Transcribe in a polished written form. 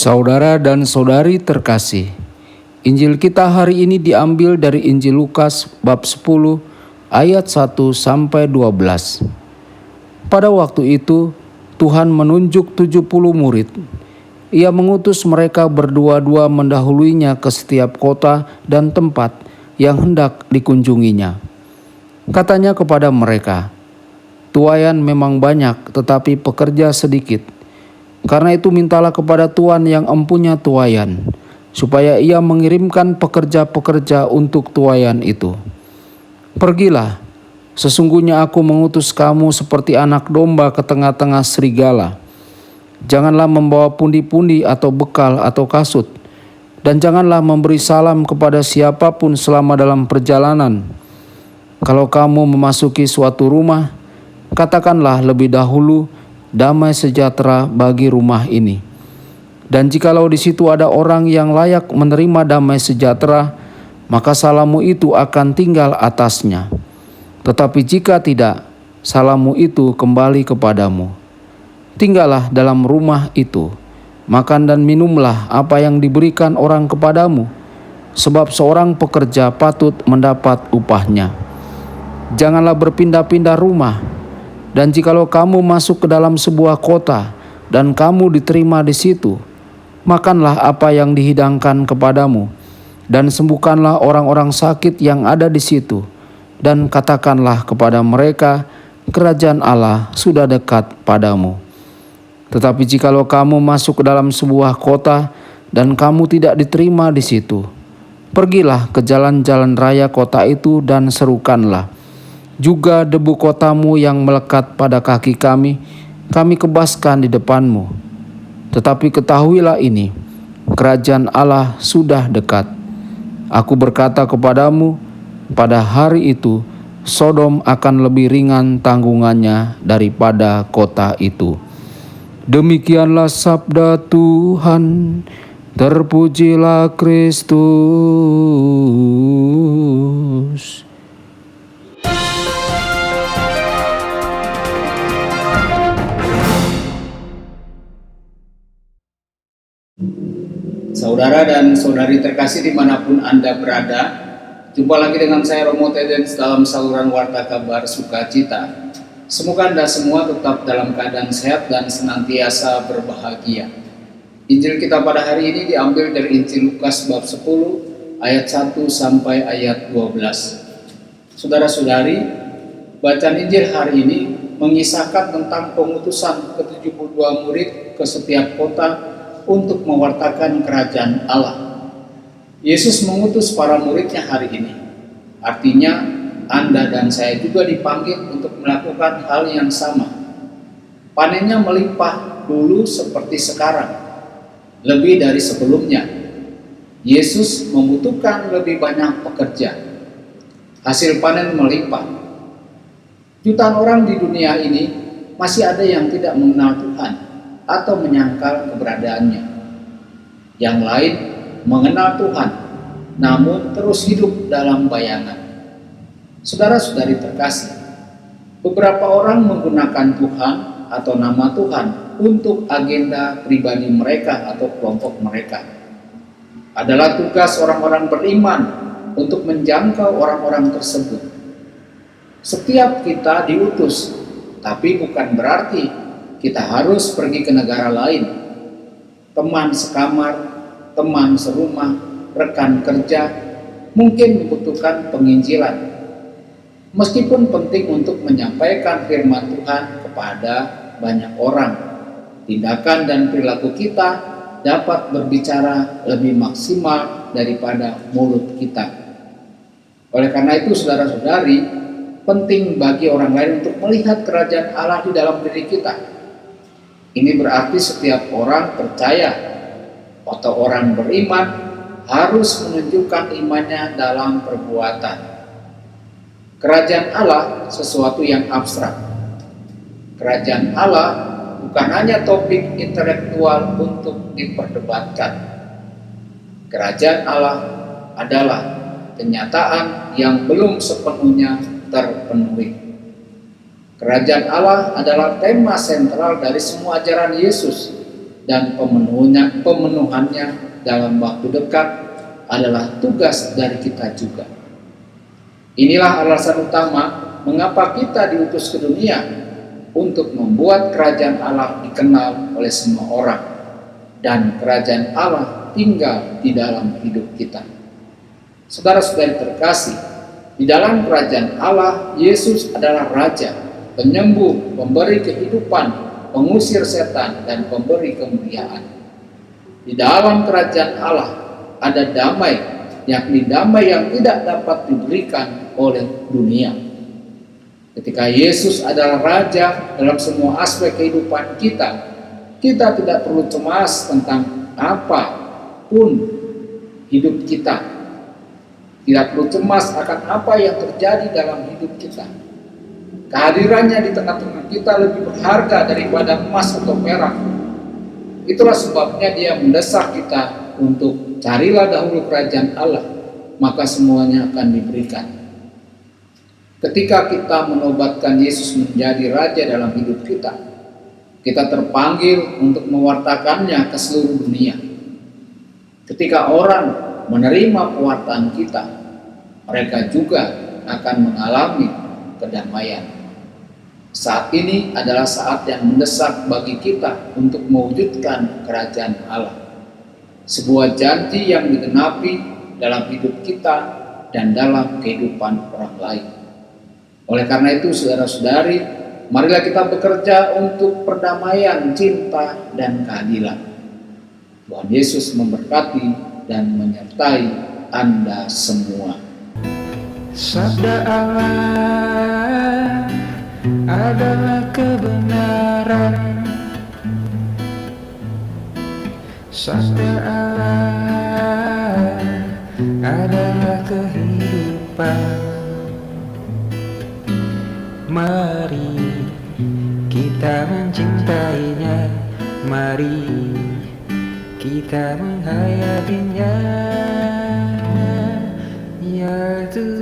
Saudara dan saudari terkasih, Injil kita hari ini diambil dari Injil Lukas bab 10 ayat 1 sampai 12. Pada waktu itu, Tuhan menunjuk 70 murid. Ia mengutus mereka berdua-dua mendahuluinya ke setiap kota dan tempat yang hendak dikunjunginya. Katanya kepada mereka, "Tuaian memang banyak, tetapi pekerja sedikit. Karena itu mintalah kepada Tuhan yang empunya tuaian, supaya ia mengirimkan pekerja-pekerja untuk tuaian itu. Pergilah, sesungguhnya aku mengutus kamu seperti anak domba ke tengah-tengah serigala. Janganlah membawa pundi-pundi atau bekal atau kasut, dan janganlah memberi salam kepada siapapun selama dalam perjalanan. Kalau kamu memasuki suatu rumah, katakanlah lebih dahulu, damai sejahtera bagi rumah ini. Dan jikalau di situ ada orang yang layak menerima damai sejahtera, maka salammu itu akan tinggal atasnya. Tetapi jika tidak, salammu itu kembali kepadamu. Tinggallah dalam rumah itu, makan dan minumlah apa yang diberikan orang kepadamu, sebab seorang pekerja patut mendapat upahnya. Janganlah berpindah-pindah rumah. Dan jikalau kamu masuk ke dalam sebuah kota dan kamu diterima di situ, makanlah apa yang dihidangkan kepadamu, dan sembuhkanlah orang-orang sakit yang ada di situ, dan katakanlah kepada mereka, kerajaan Allah sudah dekat padamu. Tetapi jikalau kamu masuk ke dalam sebuah kota dan kamu tidak diterima di situ, pergilah ke jalan-jalan raya kota itu dan serukanlah, juga debu kotamu yang melekat pada kaki kami kebaskan di depanmu. Tetapi ketahuilah ini, kerajaan Allah sudah dekat. Aku berkata kepadamu, pada hari itu Sodom akan lebih ringan tanggungannya daripada kota itu." Demikianlah sabda Tuhan. Terpujilah Kristus. Saudara dan saudari terkasih dimanapun Anda berada, jumpa lagi dengan saya Romo Tedens dalam saluran Warta Kabar Sukacita. Semoga Anda semua tetap dalam keadaan sehat dan senantiasa berbahagia. Injil kita pada hari ini diambil dari Injil Lukas bab 10 ayat 1 sampai ayat 12. Saudara-saudari, bacaan Injil hari ini mengisahkan tentang pengutusan ke-72 murid ke setiap kota untuk mewartakan kerajaan Allah. Yesus mengutus para muridnya hari ini. Artinya, Anda dan saya juga dipanggil untuk melakukan hal yang sama. Panennya melimpah dulu seperti sekarang, lebih dari sebelumnya. Yesus membutuhkan lebih banyak pekerja. Hasil panen melimpah. Jutaan orang di dunia ini masih ada yang tidak mengenal Tuhan atau menyangkal keberadaannya. Yang lain mengenal Tuhan, namun terus hidup dalam bayangan. Saudara-saudari terkasih, beberapa orang menggunakan Tuhan atau nama Tuhan untuk agenda pribadi mereka atau kelompok mereka. Adalah tugas orang-orang beriman untuk menjangkau orang-orang tersebut. Setiap kita diutus, tapi bukan berarti kita harus pergi ke negara lain. Teman sekamar, teman serumah, rekan kerja mungkin membutuhkan penginjilan. Meskipun penting untuk menyampaikan firman Tuhan kepada banyak orang, tindakan dan perilaku kita dapat berbicara lebih maksimal daripada mulut kita. Oleh karena itu, saudara-saudari, penting bagi orang lain untuk melihat kerajaan Allah di dalam diri kita. Ini berarti setiap orang percaya atau orang beriman harus menunjukkan imannya dalam perbuatan. Kerajaan Allah sesuatu yang abstrak. Kerajaan Allah bukan hanya topik intelektual untuk diperdebatkan. Kerajaan Allah adalah kenyataan yang belum sepenuhnya terpenuhi. Kerajaan Allah adalah tema sentral dari semua ajaran Yesus dan pemenuhannya dalam waktu dekat adalah tugas dari kita juga. Inilah alasan utama mengapa kita diutus ke dunia, untuk membuat kerajaan Allah dikenal oleh semua orang, dan kerajaan Allah tinggal di dalam hidup kita. Saudara-saudari terkasih, di dalam kerajaan Allah, Yesus adalah Raja, penyembuh, pemberi kehidupan, pengusir setan, dan pemberi kemuliaan. Di dalam kerajaan Allah ada damai, yakni damai yang tidak dapat diberikan oleh dunia. Ketika Yesus adalah Raja dalam semua aspek kehidupan kita, kita tidak perlu cemas tentang apapun hidup kita. Tidak perlu cemas akan apa yang terjadi dalam hidup kita. Kehadirannya di tengah-tengah kita lebih berharga daripada emas atau perak. Itulah sebabnya Dia mendesak kita untuk carilah dahulu kerajaan Allah, maka semuanya akan diberikan. Ketika kita menobatkan Yesus menjadi Raja dalam hidup kita, kita terpanggil untuk mewartakannya ke seluruh dunia. Ketika orang menerima pewartaan kita, mereka juga akan mengalami kedamaian. Saat ini adalah saat yang mendesak bagi kita untuk mewujudkan kerajaan Allah. Sebuah janji yang digenapi dalam hidup kita dan dalam kehidupan orang lain. Oleh karena itu, saudara-saudari, marilah kita bekerja untuk perdamaian, cinta, dan keadilan. Tuhan Yesus memberkati dan menyertai Anda semua. Sabda Allah adalah kebenaran. Sabda Allah adalah kehidupan. Mari kita mencintainya, mari kita menghayatinya, ya Tuhan.